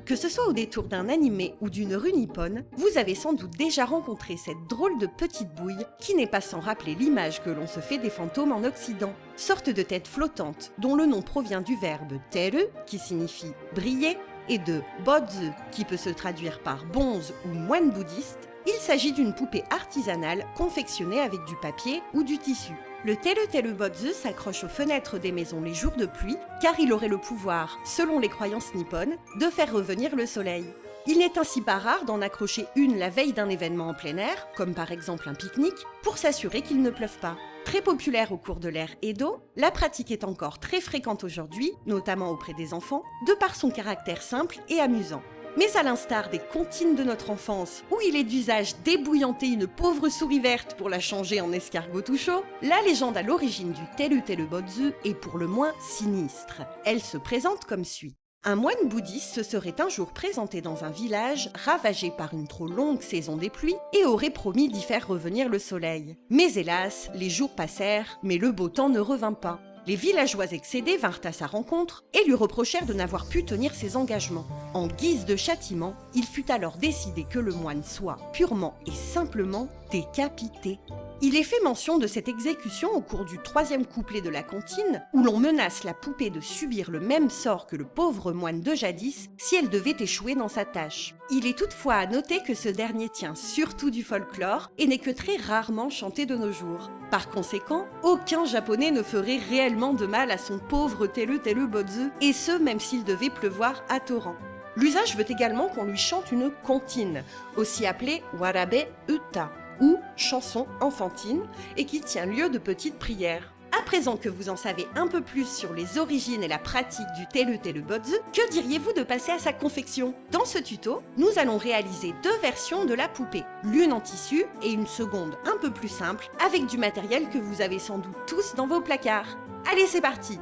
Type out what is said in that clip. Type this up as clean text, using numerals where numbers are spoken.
Que ce soit au détour d'un animé ou d'une rue nippone, vous avez sans doute déjà rencontré cette drôle de petite bouille qui n'est pas sans rappeler l'image que l'on se fait des fantômes en Occident. Sorte de tête flottante dont le nom provient du verbe teru qui signifie briller et de bodzu qui peut se traduire par bonze ou moine bouddhiste. Il s'agit d'une poupée artisanale confectionnée avec du papier ou du tissu. Le teru bodzu s'accroche aux fenêtres des maisons les jours de pluie car il aurait le pouvoir, selon les croyances nippones, de faire revenir le soleil. Il n'est ainsi pas rare d'en accrocher une la veille d'un événement en plein air, comme par exemple un pique-nique, pour s'assurer qu'il ne pleuve pas. Très populaire au cours de l'ère Edo, la pratique est encore très fréquente aujourd'hui, notamment auprès des enfants, de par son caractère simple et amusant. Mais à l'instar des comptines de notre enfance, où il est d'usage d'ébouillanter une pauvre souris verte pour la changer en escargot tout chaud, la légende à l'origine du teru bodzu est pour le moins sinistre. Elle se présente comme suit. Un moine bouddhiste se serait un jour présenté dans un village ravagé par une trop longue saison des pluies et aurait promis d'y faire revenir le soleil. Mais hélas, les jours passèrent, mais le beau temps ne revint pas. Les villageois excédés vinrent à sa rencontre et lui reprochèrent de n'avoir pu tenir ses engagements. En guise de châtiment, il fut alors décidé que le moine soit purement et simplement décapité. Il est fait mention de cette exécution au cours du 3e couplet de la comptine, où l'on menace la poupée de subir le même sort que le pauvre moine de jadis si elle devait échouer dans sa tâche. Il est toutefois à noter que ce dernier tient surtout du folklore et n'est que très rarement chanté de nos jours. Par conséquent, aucun japonais ne ferait réellement de mal à son pauvre teru bodzu, et ce même s'il devait pleuvoir à torrent. L'usage veut également qu'on lui chante une comptine, aussi appelée warabe uta, ou chanson enfantine, et qui tient lieu de petites prières. À présent que vous en savez un peu plus sur les origines et la pratique du teru bodzu, que diriez-vous de passer à sa confection? Dans ce tuto, nous allons réaliser 2 versions de la poupée, l'une en tissu et une seconde un peu plus simple, avec du matériel que vous avez sans doute tous dans vos placards. Allez, c'est parti!